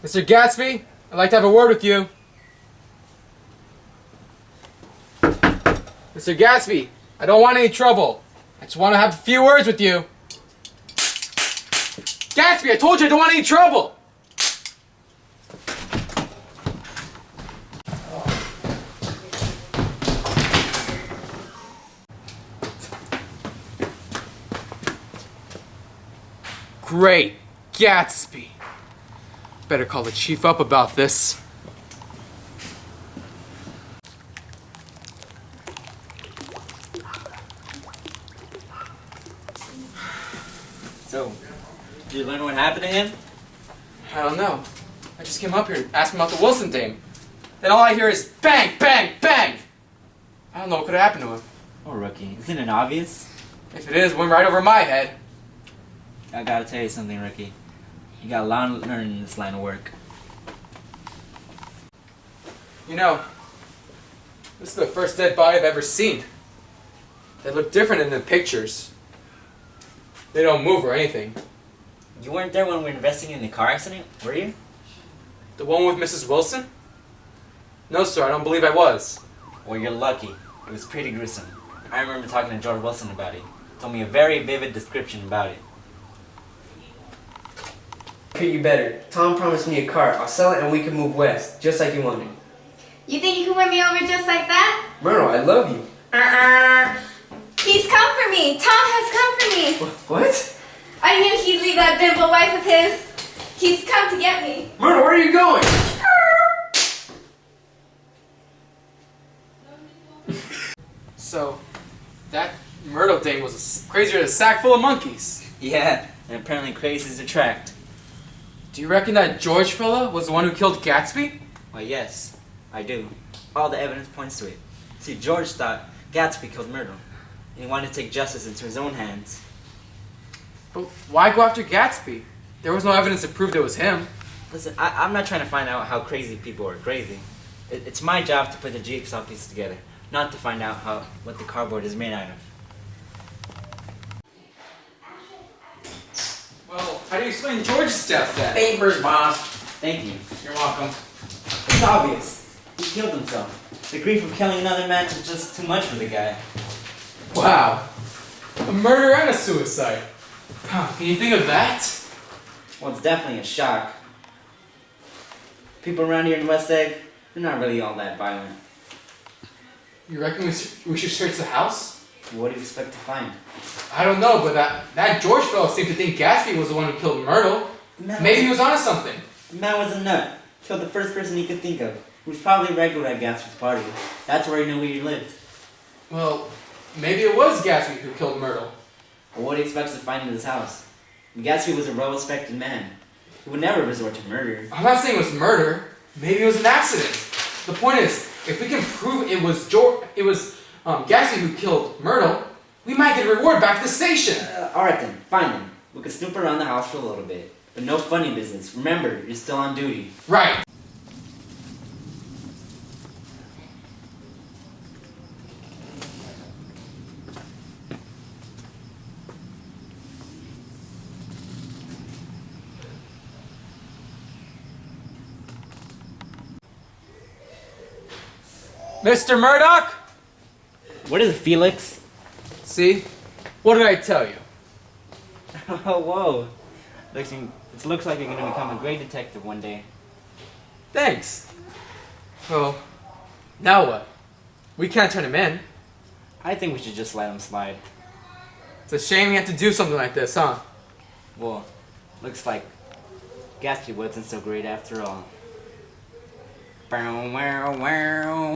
Mr. Gatsby, I'd like to have a word with you. Mr. Gatsby, I don't want any trouble. I just want to have a few words with you. Gatsby, I told you I don't want any trouble. Great, Gatsby. Better call the chief up about this. So, did you learn what happened to him? I don't know. I just came up here and asked him about the Wilson dame. Then all I hear is bang, bang, bang! I don't know what could have happened to him. Oh, rookie, isn't it obvious? If it is, it went right over my head. I gotta tell you something, rookie. You got a lot of learning in this line of work. You know, this is the first dead body I've ever seen. They look different in the pictures. They don't move or anything. You weren't there when we were investigating the car accident, were you? The one with Mrs. Wilson? No, sir, I don't believe I was. Well, you're lucky. It was pretty gruesome. I remember talking to George Wilson about it. He told me a very vivid description about it. Treat you better. Tom promised me a car. I'll sell it and we can move west, just like you wanted. You think you can win me over just like that? Myrtle, I love you. He's come for me. Tom has come for me. What? I knew he'd leave that bimbo wife of his. He's come to get me. Myrtle, where are you going? So, that Myrtle dame was crazier than a sack full of monkeys. Yeah, and apparently crazy as a tract. Do you reckon that George fella was the one who killed Gatsby? Why, yes, I do. All the evidence points to it. See, George thought Gatsby killed Myrtle, and he wanted to take justice into his own hands. But why go after Gatsby? There was no evidence to prove it was him. Listen, I'm not trying to find out how crazy people are crazy. It's my job to put the jigsaw pieces together, not to find out what the cardboard is made out of. Well, how do you explain George's death then? Papers, boss. Thank you. You're welcome. It's obvious. He killed himself. The grief of killing another man was just too much for the guy. Wow. A murder and a suicide. Can you think of that? Well, it's definitely a shock. People around here in West Egg, they're not really all that violent. You reckon we should search the house? What do you expect to find? I don't know, but that George fellow seemed to think Gatsby was the one who killed Myrtle. Maybe he was onto something. The man was a nut. Killed the first person he could think of. He was probably regular at Gatsby's party. That's where he knew he lived. Well, maybe it was Gatsby who killed Myrtle. Well, what do you expect to find in his house? Gatsby was a well-respected man. He would never resort to murder. I'm not saying it was murder. Maybe it was an accident. The point is, if we can prove it was Gatsby who killed Myrtle, we might get a reward back at the station. Alright then, fine then. We could snoop around the house for a little bit. But no funny business. Remember, you're still on duty. Right. Mr. Murdoch? What is it, Felix? See? What did I tell you? Oh, whoa. It looks like you're going to become a great detective one day. Thanks. Well, now what? We can't turn him in. I think we should just let him slide. It's a shame you have to do something like this, huh? Well, looks like Gatsby wasn't so great after all. Bow, wow, wow.